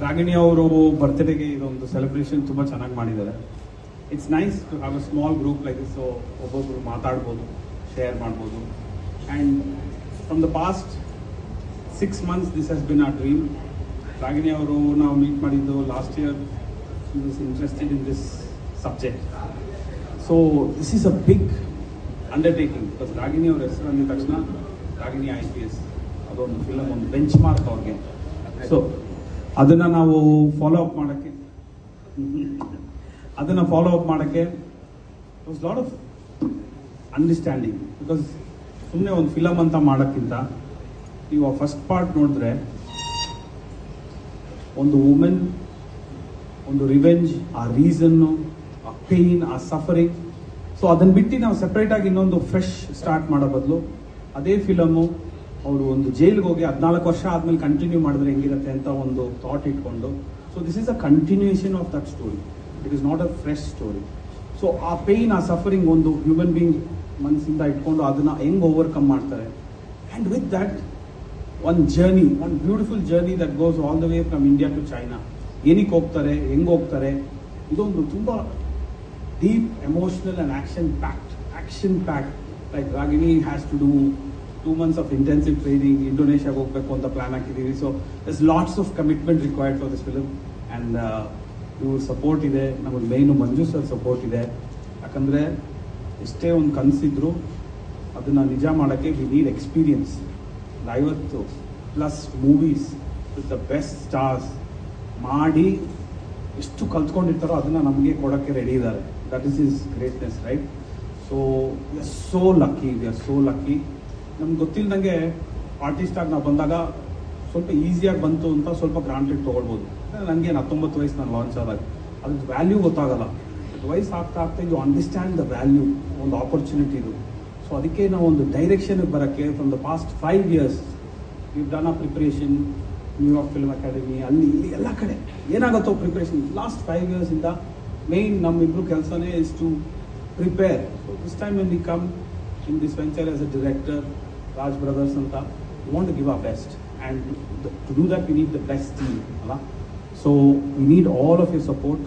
ರಾಗಿಣಿ ಅವರು ಬರ್ತ್ಡೇಗೆ ಇದೊಂದು ಸೆಲೆಬ್ರೇಷನ್ ತುಂಬ ಚೆನ್ನಾಗಿ ಮಾಡಿದ್ದಾರೆ. It's nice to have a small group like this. So ಒಬ್ಬೊಬ್ಬರು ಮಾತಾಡ್ಬೋದು, ಶೇರ್ ಮಾಡ್ಬೋದು. And from the past 6 months this has been our dream. Ragini ಅವರು ನಾವು ಮೀಟ್ ಮಾಡಿದ್ದು last year. She was interested in this subject. So this is a big undertaking. Because Ragini ಅವ್ರ ಹೆಸರು ಅಂದಿದ ತಕ್ಷಣ ರಾಗಿಣಿ IPS ಅದೊಂದು ಫಿಲಮ್, ಒಂದು ಬೆಂಚ್ ಮಾರ್ಕ್ ಅವ್ರಿಗೆ. ಸೊ ಅದನ್ನು ನಾವು ಫಾಲೋ ಅಪ್ ಮಾಡೋಕ್ಕೆ was lot of understanding. Because ಸುಮ್ಮನೆ ಒಂದು ಫಿಲಮ್ ಅಂತ ಮಾಡೋಕ್ಕಿಂತ ನೀವು ಆ ಫಸ್ಟ್ ಪಾರ್ಟ್ ನೋಡಿದ್ರೆ ಒಂದು ವುಮೆನ್, ಒಂದು ರಿವೆಂಜ್, ಆ ರೀಸನ್ನು, ಆ ಪೇಯ್ನ್, ಆ ಸಫರಿಂಗ್. ಸೊ ಅದನ್ನು ಬಿಟ್ಟು ನಾವು ಸೆಪ್ರೇಟಾಗಿ ಇನ್ನೊಂದು ಫ್ರೆಶ್ ಸ್ಟಾರ್ಟ್ ಮಾಡೋ ಬದಲು ಅದೇ ಫಿಲಮು ಅವರು ಒಂದು ಜೈಲ್ಗೆ ಹೋಗಿ 14 ವರ್ಷ ಆದಮೇಲೆ ಕಂಟಿನ್ಯೂ ಮಾಡಿದ್ರೆ ಹೆಂಗಿರುತ್ತೆ ಅಂತ ಒಂದು ಥಾಟ್ ಇಟ್ಕೊಂಡು. So this is a continuation of that story. It is not a fresh story. So ಆ ಪೇಯ್ನ್, ಆ ಸಫರಿಂಗ್ ಒಂದು ಹ್ಯೂಮನ್ ಬೀಯಿಂಗ್ ಮನಸ್ಸಿಂದ ಇಟ್ಕೊಂಡು ಅದನ್ನು ಹೆಂಗೆ ಓವರ್ಕಮ್ ಮಾಡ್ತಾರೆ. ಆ್ಯಂಡ್ ವಿತ್ ದ್ಯಾಟ್ ಒಂದು ಜರ್ನಿ, ಒಂದು beautiful journey that goes all the way from India to China. ಏನಕ್ಕೆ ಹೋಗ್ತಾರೆ, ಹೆಂಗೆ ಹೋಗ್ತಾರೆ, ಇದೊಂದು ತುಂಬ deep emotional and action packed. Like Ragini has to do 2 months of intensive training. ಇಂಡೋನೇಷ್ಯಾಗೆ ಹೋಗಬೇಕು ಅಂತ ಪ್ಲಾನ್ ಹಾಕಿದ್ದೀವಿ. So ದರ್ಸ್ lots of commitment required for this film. And ಇವ್ರ ಸಪೋರ್ಟ್ ಇದೆ, ನಮಗೆ ಮೇಯ್ನು ಮಂಜು ಸರ್ ಸಪೋರ್ಟ್ ಇದೆ. ಯಾಕಂದರೆ ಎಷ್ಟೇ ಒಂದು ಕನಸಿದ್ರು ಅದನ್ನು ನಿಜ ಮಾಡೋಕ್ಕೆ we need experience. 50+ movies with the best stars ಮಾಡಿ ಎಷ್ಟು ಕಲ್ತ್ಕೊಂಡಿರ್ತಾರೋ ಅದನ್ನು ನಮಗೆ ಕೊಡೋಕ್ಕೆ ರೆಡಿ ಇದ್ದಾರೆ. That is is greatness, right? So we are so lucky. ನಮ್ಗೆ ಗೊತ್ತಿಲ್ಲದಂಗೆ ಆರ್ಟಿಸ್ಟಾಗಿ ನಾವು ಬಂದಾಗ ಸ್ವಲ್ಪ ಈಸಿಯಾಗಿ ಬಂತು ಅಂತ ಸ್ವಲ್ಪ ಗ್ರಾಂಟೆಡ್ ತೊಗೊಳ್ಬೋದು. ನನಗೆ 19 ವಯಸ್ಸು ನಾನು ಲಾಂಚ್ ಆದಾಗ ಅದ್ರ ವ್ಯಾಲ್ಯೂ ಗೊತ್ತಾಗಲ್ಲ. ವಯಸ್ಸು ಆಗ್ತಾ ಯು ಅಂಡರ್ಸ್ಟ್ಯಾಂಡ್ ದ ವ್ಯಾಲ್ಯೂ, ಒಂದು ಆಪರ್ಚುನಿಟಿದು. ಸೊ ಅದಕ್ಕೆ ನಾವು ಒಂದು ಡೈರೆಕ್ಷನ್ಗೆ ಬರೋಕ್ಕೆ from the past 5 years we've done our preparation. New York film academy, ಅಲ್ಲಿ ಇಲ್ಲಿ ಎಲ್ಲ ಕಡೆ ಏನಾಗುತ್ತೋ ಪ್ರಿಪ್ರೇಷನ್. ಲಾಸ್ಟ್ 5 years ಇಂದ ಮೇನ್ ನಮ್ಮಿಬ್ರು ಕೆಲಸನೇ is to prepare. So this time when we come in this venture as a director, Raj brothers ಅಂತ, we want to give our best. And to do that we need the best team ಅಲ್ಲ. So we need all of your support.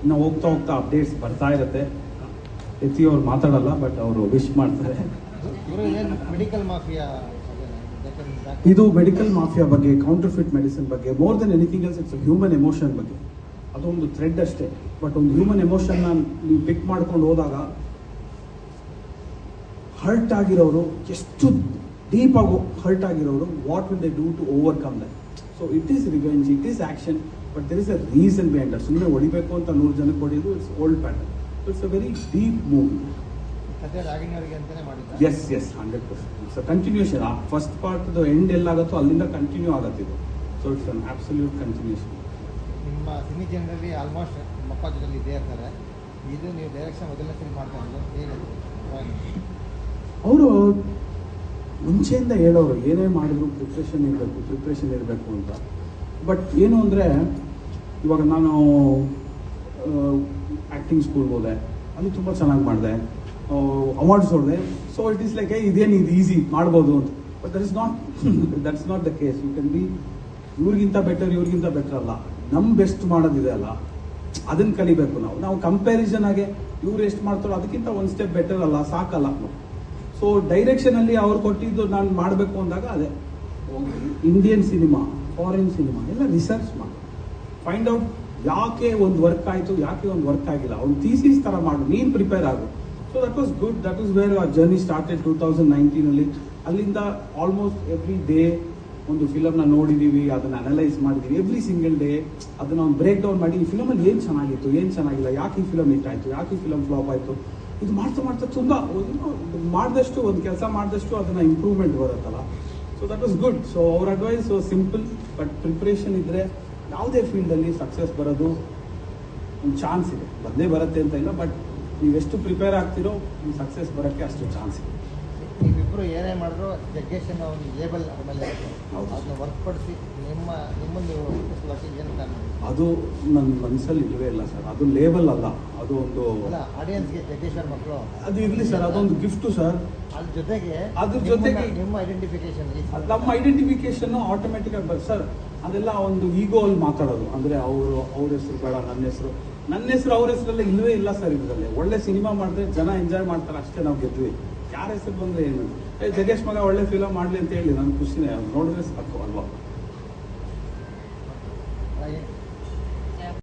ಇನ್ನು ಹೋಗ್ತಾ updates ಬರ್ತಾ ಇರುತ್ತೆ. ಎತ್ತಿ ಅವ್ರು ಮಾತಾಡಲ್ಲ, but ಅವರು ವಿಶ್ ಮಾಡ್ತಾರೆ. ಮೆಡಿಕಲ್ ಮಾಫಿಯಾ, ಇದು ಮೆಡಿಕಲ್ ಮಾಫಿಯಾ ಬಗ್ಗೆ, ಕೌಂಟರ್ಫಿಟ್ ಮೆಡಿಸಿನ್ ಬಗ್ಗೆ, more than anything else it's human emotion ಬಗ್ಗೆ. ಅದೊಂದು ಥ್ರೆಡ್ ಅಷ್ಟೇ. ಬಟ್ ಒಂದು ಹ್ಯೂಮನ್ ಎಮೋಷನ್ನ ನೀವು ಪಿಕ್ ಮಾಡ್ಕೊಂಡು ಹೋದಾಗ ಹರ್ಟ್ ಆಗಿರೋರು, ಎಷ್ಟು ಡೀಪಾಗಿ ಹರ್ಟ್ ಆಗಿರೋರು, what will they do to overcome that. So it is revenge, it is action, but there is a reason behind that. ಸುಮ್ಮನೆ ಹೊಡಿಬೇಕು ಅಂತ 100 ಜನಕ್ಕೆ ಹೊಡೆಯೋದು, it's old pattern. It's a very deep movie. Yes 100%. It's a continuation. ಆ first ಪಾರ್ಟ್ದು end ಎಲ್ಲಾಗುತ್ತೋ ಅಲ್ಲಿಂದ continue ಆಗುತ್ತಿದ್ದು. So it's an absolute continuation. ನಿಮ್ಮ ಸಿನಿ ಜನರಲ್ಲಿ ಆಲ್ಮೋಸ್ಟ್ ಮಪ್ಪ ಜೊತೆಲಿ ಇದೇ ಇರ್ತಾರೆ. ಇದು ನೀವು ಡೈರೆಕ್ಷನ್ ಮೊದಲನೇ ಸರಿ ಮಾಡ್ತಾ ಇರೋದು ಹೇಗೆ? ಅವರು ಮುಂಚೆಯಿಂದ ಹೇಳೋರು ಏನೇ ಮಾಡಿದ್ರು ಪ್ರಿಪ್ರೇಷನ್ ಇರಬೇಕು ಅಂತ. ಬಟ್ ಏನು ಅಂದರೆ, ಇವಾಗ ನಾನು ಆ್ಯಕ್ಟಿಂಗ್ ಸ್ಕೂಲ್ಗೆ ಹೋದೆ, ಅಲ್ಲಿ ತುಂಬ ಚೆನ್ನಾಗಿ ಮಾಡಿದೆ, ಅವಾರ್ಡ್ಸ್ ಹೊಡೆದೆ. ಸೊ ಇಟ್ ಈಸ್ ಲೈಕ್ ಇದು ಈಸಿ ಮಾಡ್ಬೋದು ಅಂತ. But that's not the case. You can be ಇವ್ರಿಗಿಂತ ಬೆಟರ್ ಅಲ್ಲ. ನಮ್ಮ ಬೆಸ್ಟ್ ಮಾಡೋದಿದೆ ಅಲ್ಲ, ಅದನ್ನು ಕಲಿಬೇಕು ನಾವು ಕಂಪ್ಯಾರಿಸನ್ ಆಗಿ ಇವ್ರು ಎಷ್ಟು ಮಾಡ್ತಾರೋ ಅದಕ್ಕಿಂತ ಒಂದು ಸ್ಟೆಪ್ ಬೆಟರ್ ಅಲ್ಲ, ಸಾಕಲ್ಲ. ಸೊ ಡೈರೆಕ್ಷನಲ್ಲಿ ಅವ್ರು ಕೊಟ್ಟಿದ್ದು ನಾನು ಮಾಡಬೇಕು ಅಂದಾಗ ಅದೇ ಇಂಡಿಯನ್ ಸಿನಿಮಾ, ಫಾರಿನ್ ಸಿನಿಮಾ ಎಲ್ಲ ರಿಸರ್ಚ್ ಮಾಡಿ ಫೈಂಡ್ ಔಟ್ ಯಾಕೆ ಒಂದು ವರ್ಕ್ ಆಯಿತು, ಯಾಕೆ ಒಂದು ವರ್ಕ್ ಆಗಿಲ್ಲ, ಒಂದು ಥೀಸಿಸ್ ಥರ ಮಾಡು, ನೀನು ಪ್ರಿಪೇರ್ ಆಗು. So that was good. That was where our journey started 2019. ಅಲ್ಲಿಂದ ಆಲ್ಮೋಸ್ಟ್ ಎವ್ರಿ ಡೇ ಒಂದು ಫಿಲಮ್ನ ನೋಡಿದ್ದೀವಿ, ಅದನ್ನು ಅನಲೈಸ್ ಮಾಡಿದ್ದೀವಿ. ಎವ್ರಿ ಸಿಂಗಲ್ ಡೇ ಅದನ್ನು ಒಂದು ಬ್ರೇಕ್ ಡೌನ್ ಮಾಡಿ ಈ ಫಿಲಮಲ್ಲಿ ಏನು ಚೆನ್ನಾಗಿತ್ತು, ಏನು ಚೆನ್ನಾಗಿಲ್ಲ, ಯಾಕೆ ಈ ಫಿಲಮ್ ಹಿಟ್ ಆಯಿತು, ಯಾಕೆ ಈ ಫಿಲಮ್ ಫ್ಲಾಪ್ ಆಯಿತು. ಇದು ಮಾಡ್ತಾ ತುಂಬ ಮಾಡಿದಷ್ಟು, ಒಂದು ಕೆಲಸ ಮಾಡಿದಷ್ಟು ಅದನ್ನು ಇಂಪ್ರೂವ್ಮೆಂಟ್ ಬರುತ್ತಲ್ಲ. So that was good. So ಅವ್ರ ಅಡ್ವೈಸ್ ಸಿಂಪಲ್, ಬಟ್ ಪ್ರಿಪ್ರೇಷನ್ ಇದ್ದರೆ ಯಾವುದೇ ಫೀಲ್ಡಲ್ಲಿ ಸಕ್ಸಸ್ ಬರೋದು ಒಂದು ಚಾನ್ಸ್ ಇದೆ. ಬಂದೇ ಬರುತ್ತೆ ಅಂತ ಇಲ್ಲ, ಬಟ್ ನೀವೆಷ್ಟು ಪ್ರಿಪೇರ್ ಆಗ್ತಿರೋ ನಿಮ್ಮ ಸಕ್ಸಸ್ ಬರೋಕ್ಕೆ ಅಷ್ಟು ಚಾನ್ಸ್ ಇದೆ. ಇಬ್ರು ಏನೇ ಮಾಡಿದ್ರು ಜಗ್ಗೇಶ್ ಅನ್ನೋ ಒಂದು ಲೇಬಲ್ ಆಮೇಲೆ ಹೌದು. ಅದನ್ನ ಹೊರತುಪಡಿಸಿ ನಿಮ್ಮನ್ನು ನೀವು ಗುರುತಿಸ್ಲಿಕ್ಕೆ ಏನು ಕಾರಣ? ಅದು ನನ್ನ ಮನಸ್ಸಲ್ಲಿ ಇಲ್ಲವೇ ಇಲ್ಲ ಸರ್. ಅದು ಲೇಬಲ್ ಅಲ್ಲ, ಅದು ಒಂದು ಅಲ್ಲ, ಆಡಿಯನ್ಸ್ಗೆ ಜಗ್ಗೇಶ್ವರ್ ಮಕ್ಕಳು ಅದು ಇರಲಿ ಸರ್, ಅದೊಂದು ಗಿಫ್ಟು ಸರ್. ಅದ್ರ ಜೊತೆಗೆ ನಿಮ್ಮ ಐಡೆಂಟಿಫಿಕೇಶನ್, ನಮ್ಮ ಐಡೆಂಟಿಫಿಕೇಶನ್ ಆಟೋಮೆಟಿಕ್ ಆಗಿ ಬರ್ ಸರ್. ಅದೆಲ್ಲ ಒಂದು ಈಗೋ ಅಲ್ಲಿ ಮಾತಾಡೋದು, ಅಂದರೆ ಅವ್ರ ಹೆಸರು ಬೇಡ, ನನ್ನ ಹೆಸರು ಅವ್ರ ಹೆಸರೆಲ್ಲ ಇಲ್ಲವೇ ಇಲ್ಲ ಸರ್. ಇದರಲ್ಲಿ ಒಳ್ಳೆ ಸಿನಿಮಾ ಮಾಡಿದ್ರೆ ಜನ ಎಂಜಾಯ್ ಮಾಡ್ತಾರೆ ಅಷ್ಟೇ. ನಾವು ಗೆದ್ವಿ, ಯಾರ ಹೆಸರು ಬಂದರೆ ಏನು, ಜಗ್ಗೇಶ್ ಮಗ ಒಳ್ಳೆ ಫಿಲಮ್ ಮಾಡಲಿ ಅಂತ ಹೇಳಿ ನನ್ನ ಖುಷಿನೇ, ನೋಡಿದ್ರೆ ಸಾಕು ಅಲ್ವಾ.